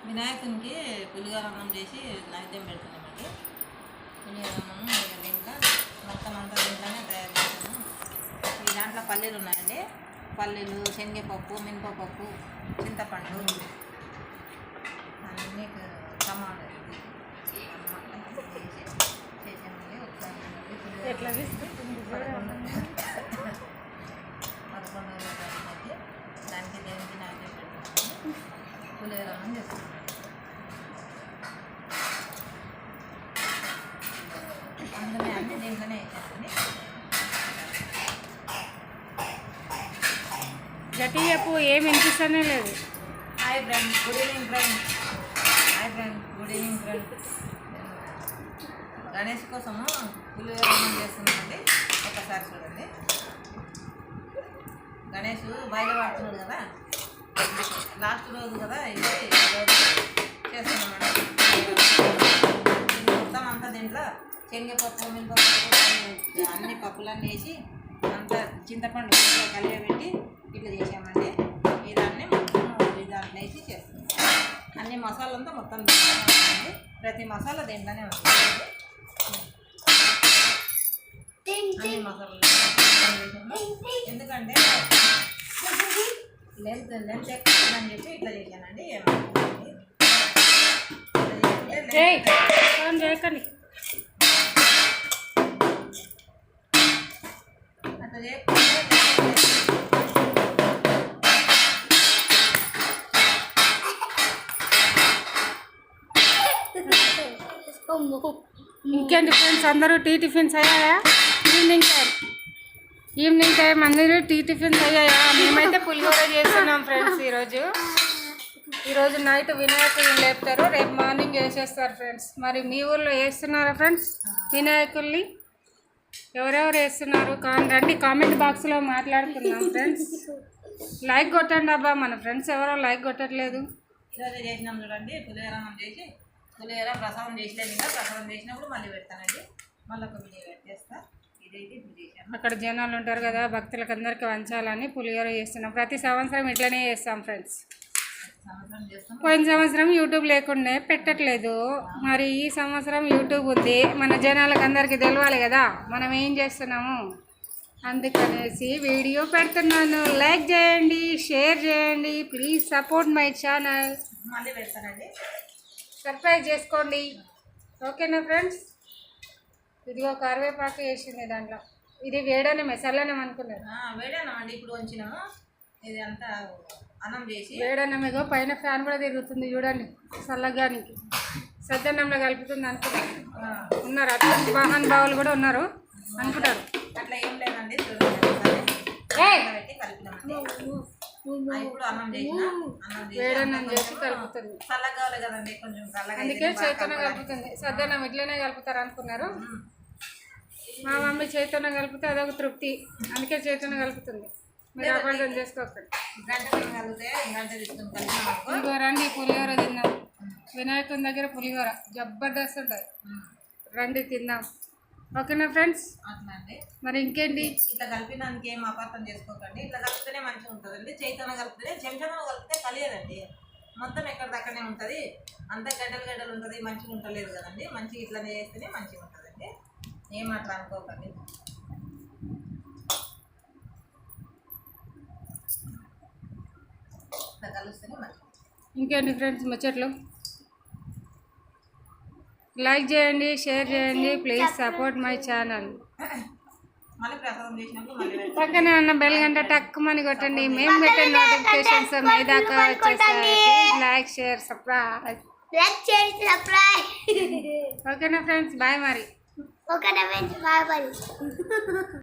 వినాయకునికి పులిహోర అన్నం చేసి నైవేద్యం పెడుతున్నామండి. పులిహోర అన్నము దీంట్లో మొత్తం అంతా దీంట్లోనే తయారు చేస్తాము. ఈ దాంట్లో పల్లీలు ఉన్నాయండి. పల్లీలు, శనగపప్పు, మినపప్పు, చింతపండు అన్నీ టమాటా చేసామండి. ఒకసారి ఎట్లా తీసుకుంటుంది 11 దానికి దేనికి నైవేద్యం పెడుతున్నాము. పులిహోర అన్నం చేస్తున్నాం. అందులో అన్నీ దీంట్లోనే వేసానండి. గట్టి చెప్పు, ఏం వినిపిస్తూనే లేదు. Hi friend, good evening friend. Hi friend, good evening friend. Ganesh కోసము పులిహోర అన్నం చేస్తున్నామండి. ఒకసారి చూడండి. గణేష్ బయలుపడుతున్నాడు కదా, లాస్ట్ రోజు కదా, ఇది రోజు చేస్తున్నామండి. ఇది మొత్తం అంతా దీంట్లో శనగపప్పు, మినపప్పు అన్ని పప్పులన్నీ వేసి అంతా చింతపండు కలియబెట్టి ఇట్లా చేసామండి. ఇదాన్ని మొత్తం దాంట్లో వేసి చేస్తున్నాం. అన్ని మసాలంతా మొత్తం దీంట్లోనే ఉంటుంది. ప్రతి మసాలా దీంట్లోనే ఉంటుంది. అన్ని మసాలాలు ఎందుకంటే లెంత్ ఎక్కువ అని చెప్పి ఇట్లా చేశానండి. చేయకండి. అట్లా చేయకపోతే ఇంకేంటి ఫ్రెండ్స్, అందరూ టిఫిన్స్ అయ్యాయా? ఈవినింగ్ టైం అందరూ టిఫిన్స్ అయ్యాయా? మేమైతే పులిహోర చేస్తున్నాం ఫ్రెండ్స్. ఈరోజు నైట్ వినాయకులు లేపుతారు, రేపు మార్నింగ్ వేసేస్తారు ఫ్రెండ్స్. మరి మీ ఊళ్ళో వేస్తున్నారా ఫ్రెండ్స్ వినాయకుల్ని? ఎవరెవరు వేస్తున్నారు రండి, కామెంట్ బాక్స్లో మాట్లాడుతున్నాం ఫ్రెండ్స్. లైక్ కొట్టండి అబ్బా, మన ఫ్రెండ్స్ ఎవరో లైక్ కొట్టట్లేదు. ఈరోజు చేసినాం చూడండి. పులిహోర చేసి పులిహోర ప్రసాదం చేసలేదు. ఇంకా ప్రసాదం చేసినప్పుడు మళ్ళీ పెడతానండి. మళ్ళీ ఒక వీడియో పెట్టేస్తా. ఇదైతే ఇప్పుడు చేసాను. అక్కడ జనాలు ఉంటారు కదా, భక్తులకు అందరికీ వంచాలని పులిహోర చేస్తున్నాం. ప్రతి సంవత్సరం ఇట్లనే చేస్తాం ఫ్రెండ్స్. పోయిన సంవత్సరం యూట్యూబ్ లేకుండే పెట్టట్లేదు. మరి ఈ సంవత్సరం యూట్యూబ్ ఉంది, మన జనాలకు అందరికీ తెలవాలి కదా మనం ఏం చేస్తున్నాము. అందుకనేసి వీడియో పెడుతున్నాను. లైక్ చేయండి, షేర్ చేయండి, ప్లీజ్ సపోర్ట్ మై ఛానల్. మళ్ళీ పెడతానండి. సబ్స్క్రైబ్ చేసుకోండి. ఓకేనా ఫ్రెండ్స్? ఇదిగో కరివేపాకు వేసింది దాంట్లో. ఇది వేడనమే, చల్లనం అనుకున్నారు. వేడన్నం అండి. ఇప్పుడు వంచినాము. ఇది అంతా అన్నం చేసి వేడన్నమేగో పైన ఫ్యాన్ కూడా తిరుగుతుంది చూడండి, చల్లగానికి. సద్దన్నంలో కలుపుతుంది అనుకున్నారు. ఉన్నారు అట్లా వాహన్ బావులు కూడా ఉన్నారు అనుకుంటారు. అట్లా ఏం లేదండి. పెట్టి కలిపినామండి. ఇప్పుడు అన్నం చేసిన వేడన్నం చేసి కలుపుతుంది. చల్లగా కావాలి కదండి, కొంచెం చల్లగా. అందుకే చైతన్యం కలుపుతుంది. సద్దన్నం ఇట్లనే కలుపుతారు అనుకున్నారు. మా మమ్మీ చైతన్యం కలిపితే అదొక తృప్తి, అందుకే చైతన్యం కలుపుతుంది. మీరు అపార్థం చేసుకోకండి. ఇదిగో రండి, పులిహోర తిందాం. వినాయకుని దగ్గర పులిహోర జబర్దస్త్ ఉంటుంది. రండి తిందాం. ఓకేనా ఫ్రెండ్స్? అట్లా అండి. మరి ఇంకేంటి, ఇట్లా కలిపినందుకు ఏం అపార్థం చేసుకోకండి. ఇట్లా కలిపితేనే మంచిగా ఉంటుందండి. చైతన్యం కలిపితే చెంచాలో కలిపితే కలియదండి. మొత్తం ఎక్కడిదక్కడనే ఉంటుంది. అంతా గడ్డలు ఉంటుంది, మంచిగా ఉండలేదు కదండి. మంచిగా ఇట్లనే చేస్తేనే మంచిగా ఉంటుందండి. ఏం అట్లా అనుకోకండి. ఇట్లా కలుస్తేనే మంచిగా. ఇంకేంటి ఫ్రెండ్స్ ముచ్చట్లు? లైక్ చేయండి, షేర్ చేయండి, ప్లీజ్ సపోర్ట్ మై ఛానల్. మళ్ళీ ప్రసాదం చేసినప్పుడు మళ్ళీ పక్కనే ఉన్న బెల్ గంట టక్కుమని కొట్టండి. మేము పెట్టే నోటిఫికేషన్స్ మీ దాకా వచ్చేస్తాయి. Like share subscribe. ఓకేనా ఫ్రెండ్స్? బాయ్ మరి. ఓకేనా ఫ్రెండ్స్? Bye bye.